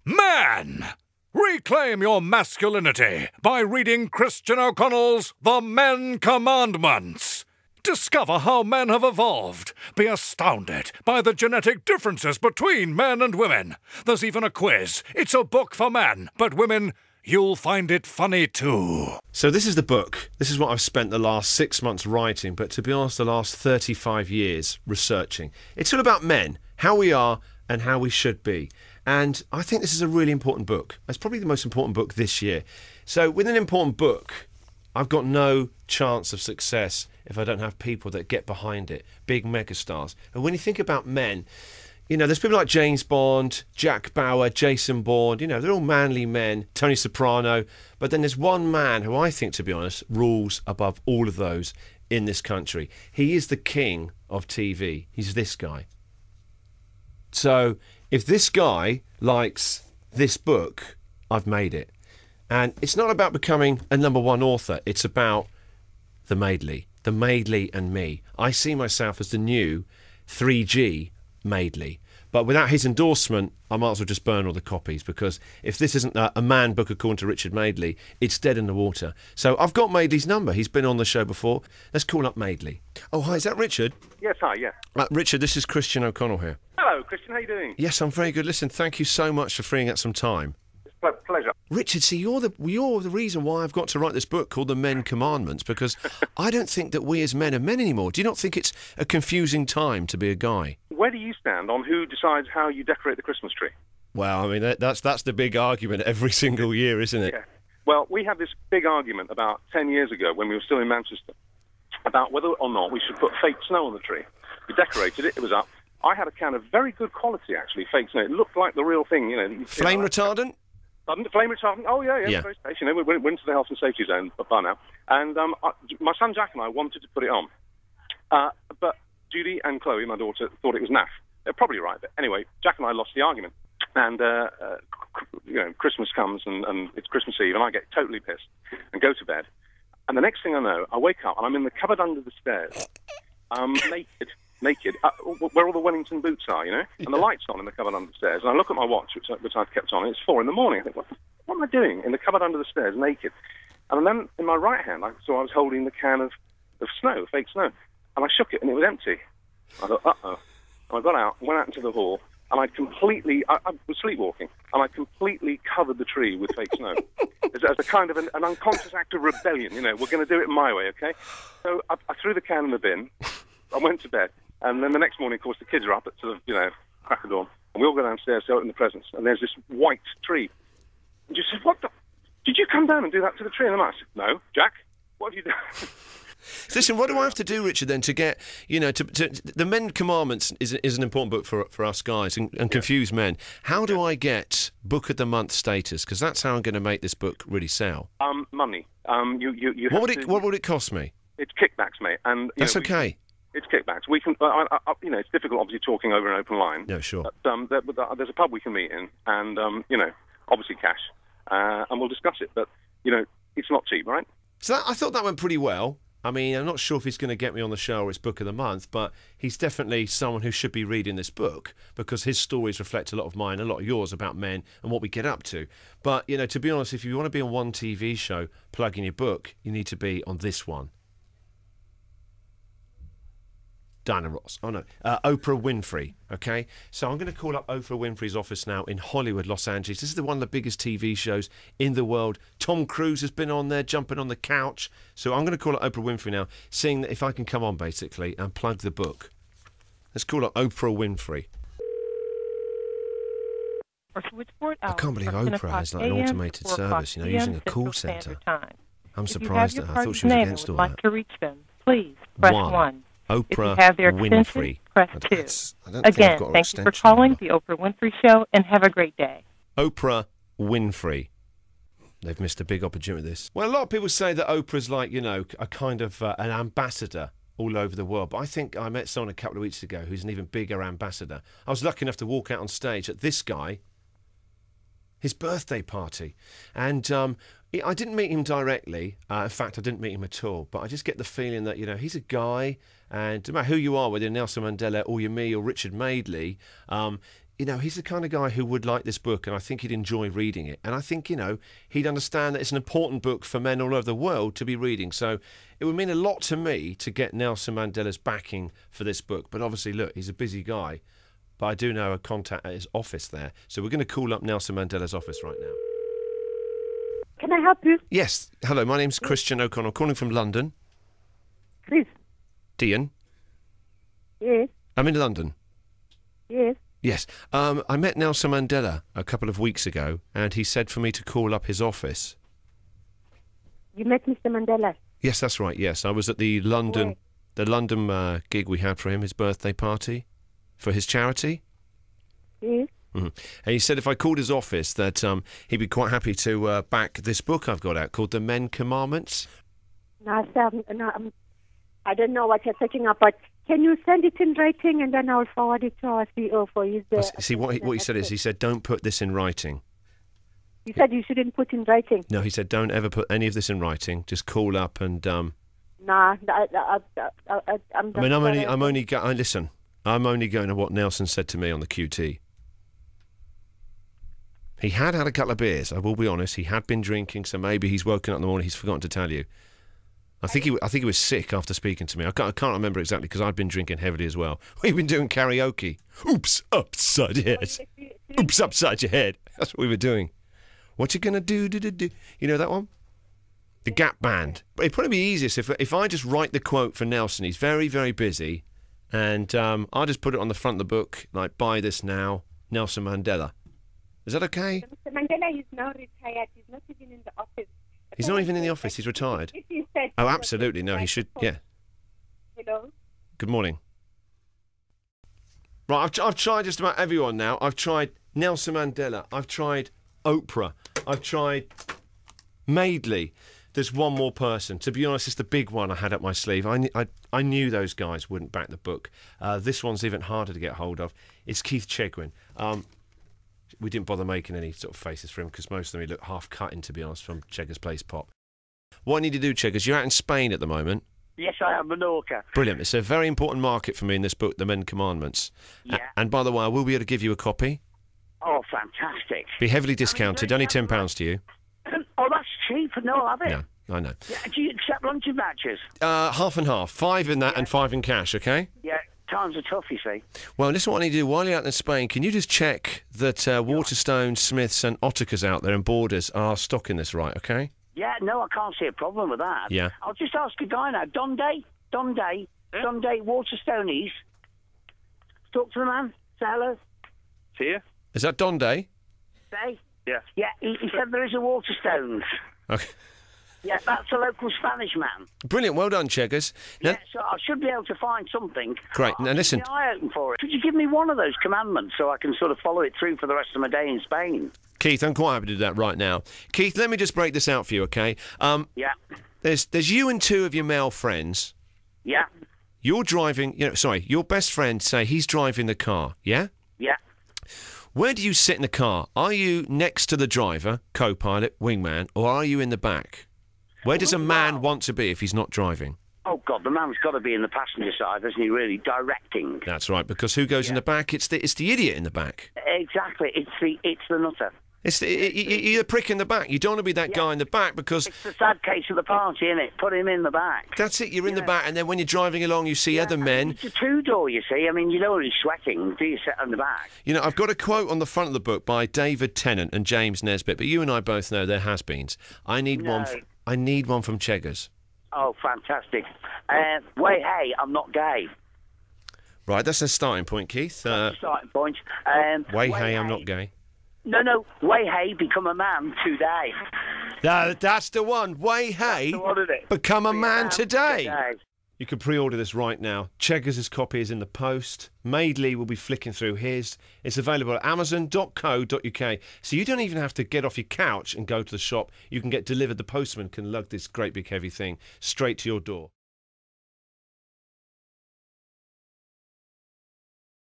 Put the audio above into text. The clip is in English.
Man! Reclaim your masculinity by reading Christian O'Connell's The Men Commandments. Discover how men have evolved. Be astounded by the genetic differences between men and women. There's even a quiz. It's a book for men, but women, you'll find it funny too. So this is the book. This is what I've spent the last 6 months writing, but to be honest, the last 35 years researching. It's all about men, how we are and how we should be. And I think this is a really important book. It's probably the most important book this year. So with an important book, I've got no chance of success if I don't have people that get behind it, big megastars. And when you think about men, you know, there's people like James Bond, Jack Bauer, Jason Bourne, you know, they're all manly men, Tony Soprano. But then there's one man who I think, to be honest, rules above all of those in this country. He is the king of TV. He's this guy. So if this guy likes this book, I've made it. And it's not about becoming a #1 author. It's about the Madeley and me. I see myself as the new 3G Madeley. But without his endorsement, I might as well just burn all the copies, because if this isn't a man book according to Richard Madeley, it's dead in the water. So I've got Madeley's number. He's been on the show before. Let's call up Madeley. Oh, hi, is that Richard? Yes, hi, yeah. Richard, this is Christian O'Connell here. Hello, Christian, how you doing? Yes, I'm very good. Listen, thank you so much for freeing up some time. It's a pleasure. Richard, see, you're the reason why I've got to write this book called The Men Commandments, because I don't think that we as men are men anymore. Do you not think it's a confusing time to be a guy? Where do you stand on who decides how you decorate the Christmas tree? Well, I mean, that's the big argument every single year, isn't it? Yeah. Well, we had this big argument about 10 years ago when we were still in Manchester about whether or not we should put fake snow on the tree. We decorated it, it was up. I had a can of very good quality, actually, fake snow. It looked like the real thing, you know. Flame retardant? Pardon? Flame retardant? Oh, yeah. Very safe. You know, we went into the health and safety zone by now. And my son Jack and I wanted to put it on. But Judy and Chloe, my daughter, thought it was naff. They're probably right. But anyway, Jack and I lost the argument. And, you know, Christmas comes and it's Christmas Eve and I get totally pissed and go to bed. And the next thing I know, I wake up and I'm in the cupboard under the stairs, naked, where all the Wellington boots are, you know, and the light's on in the cupboard under the stairs. And I look at my watch, which I've kept on, and it's 4 in the morning. I think, what am I doing in the cupboard under the stairs, naked? And then in my right hand, I was holding the can of snow, fake snow, and I shook it, and it was empty. I thought, uh-oh. And I got out, went out into the hall, and I was sleepwalking, and I completely covered the tree with fake snow. As a kind of an unconscious act of rebellion, you know, we're going to do it my way, okay? So I threw the can in the bin, I went to bed, and then the next morning, of course, the kids are up at sort of, you know, crack of dawn, and we all go downstairs to open the presents, and there's this white tree. And you said, what the... Did you come down and do that to the tree? And I said, no, Jack, what have you done? Listen, what do I have to do, Richard, then, to get, you know, to The Men Commandments is an important book for us guys and confused men. How do I get Book of the Month status? Because that's how I'm going to make this book really sell. Money. What would it cost me? It's kickbacks, mate. And that's okay. It's kickbacks. We can, you know, it's difficult, obviously, talking over an open line. Yeah, sure. But, there's a pub we can meet in, and you know, obviously cash, and we'll discuss it. But you know, it's not cheap, right? So I thought that went pretty well. I mean, I'm not sure if he's going to get me on the show or it's Book of the Month, but he's definitely someone who should be reading this book because his stories reflect a lot of mine, a lot of yours about men and what we get up to. But you know, to be honest, if you want to be on one TV show plugging your book, you need to be on this one. Diana Ross. Oh, no. Oprah Winfrey, okay? So I'm going to call up Oprah Winfrey's office now in Hollywood, Los Angeles. This is one of the biggest TV shows in the world. Tom Cruise has been on there, jumping on the couch. So I'm going to call up Oprah Winfrey now, seeing that if I can come on, basically, and plug the book. Let's call up Oprah Winfrey. I can't believe Oprah has like an automated service, you know, using a call centre. I'm surprised at her. I thought she was against all that. To reach them, please press 1. Oprah if you have their Winfrey. Press 2. Again, thank you for calling The Oprah Winfrey Show, and have a great day. Oprah Winfrey. They've missed a big opportunity with this. Well, a lot of people say that Oprah's like, you know, a kind of an ambassador all over the world. But I think I met someone a couple of weeks ago who's an even bigger ambassador. I was lucky enough to walk out on stage at this guy, his birthday party. And I didn't meet him directly. In fact, I didn't meet him at all. But I just get the feeling that, you know, he's a guy, and no matter who you are, whether you're Nelson Mandela or you're me or Richard Madeley, you know, he's the kind of guy who would like this book, and I think he'd enjoy reading it. And I think, you know, he'd understand that it's an important book for men all over the world to be reading. So it would mean a lot to me to get Nelson Mandela's backing for this book. But obviously, look, he's a busy guy. But I do know a contact at his office there. So we're going to call up Nelson Mandela's office right now. Can I help you? Yes. Hello, my name's Christian O'Connell, calling from London. Chris? Dian? Yes. I'm in London. Yes. Yes. I met Nelson Mandela a couple of weeks ago, and he said for me to call up his office. You met Mr. Mandela? Yes, that's right, yes. I was at the London gig we had for him, his birthday party, for his charity. Yes. Mm-hmm. And he said if I called his office that he'd be quite happy to back this book I've got out called The Men Commandments. No, sir, I don't know what you're talking about. Can you send it in writing and then I'll forward it to our CEO for his... See, what he said is, he said, don't put this in writing. You said you shouldn't put in writing? No, he said, don't ever put any of this in writing. Just call up and... I'm listen, I'm only going to what Nelson said to me on the QT. He had a couple of beers, I will be honest. He had been drinking, so maybe he's woken up in the morning, he's forgotten to tell you. I think he was sick after speaking to me. I can't remember exactly because I'd been drinking heavily as well. We've been doing karaoke. Oops, upside your head. Oops, upside your head. That's what we were doing. What you gonna do? You know that one? The Gap Band. But it'd probably be easiest if I just write the quote for Nelson. He's very, very busy, and I'll just put it on the front of the book, like, buy this now, Nelson Mandela. Is that okay? Mr. Mandela is now retired. He's not even in the office. He's not even in the office. He's retired. Oh, absolutely. No, he should. Yeah. Hello. Good morning. Right, I've tried just about everyone now. I've tried Nelson Mandela. I've tried Oprah. I've tried Madeley. There's one more person. To be honest, it's the big one I had up my sleeve. I knew those guys wouldn't back the book. This one's even harder to get hold of. It's Keith Chegwin. We didn't bother making any sort of faces for him because most of them he looked half cut in, to be honest, from Cheggers Place Pop. What I need to do, Cheggers, you're out in Spain at the moment. Yes, I am, Menorca. Brilliant. It's a very important market for me in this book, The Men Commandments. Yeah. And by the way, I will be able to give you a copy. Oh, fantastic. Be heavily discounted, only £10 to you. Oh, that's cheap. No, have it? No, I know. Yeah, do you accept luncheon vouchers? Half and half. 5 in that and 5 in cash, okay? Yeah, times are tough, you see. Well, listen, what I need to do while you're out in Spain, can you just check that Waterstones, Smiths and Ottakers out there and Borders are stocking this right, okay? Yeah, no, I can't see a problem with that. Yeah. I'll just ask a guy now. Donday, Waterstonies. Talk to the man. Say hello. See you? Is that Donday? Say? Yeah. Yeah, he said there is a Waterstones. Okay. Yeah, that's a local Spanish man. Brilliant, well done, Cheggers. Now, Yeah, so I should be able to find something. Great, now listen. Keep my eye open for it. Could you give me one of those commandments so I can sort of follow it through for the rest of my day in Spain? Keith, I'm quite happy to do that right now. Keith, let me just break this out for you, okay? Yeah. There's you and 2 of your male friends. Yeah. You're driving, your best friend, say he's driving the car, yeah? Yeah. Where do you sit in the car? Are you next to the driver, co-pilot, wingman, or are you in the back? Where does a man want to be if he's not driving? Oh, God, the man's got to be in the passenger side, hasn't he, really, directing? That's right, because who goes in the back? It's the idiot in the back. Exactly. It's the nutter. You're the prick in the back. You don't want to be that guy in the back because... It's the sad case of the party, isn't it? Put him in the back. That's it, you're in the back, and then when you're driving along, you see other men... It's a two-door, you see. I mean, you know he's sweating. Do you sit on the back? You know, I've got a quote on the front of the book by David Tennant and James Nesbitt, but you and I both know they're has-beens. I need one from Cheggers. Oh, fantastic. Way, hey, I'm not gay. Right, that's a starting point, Keith. That's a starting point. Way, hey, I'm not gay. No, way, hey, become a man today. That's the one. Way, hey, That's the one, isn't it? become a man today. today. You can pre-order this right now. Cheggers' copy is in the post. Madeley will be flicking through his. It's available at amazon.co.uk. So you don't even have to get off your couch and go to the shop. You can get delivered. The postman can lug this great big heavy thing straight to your door.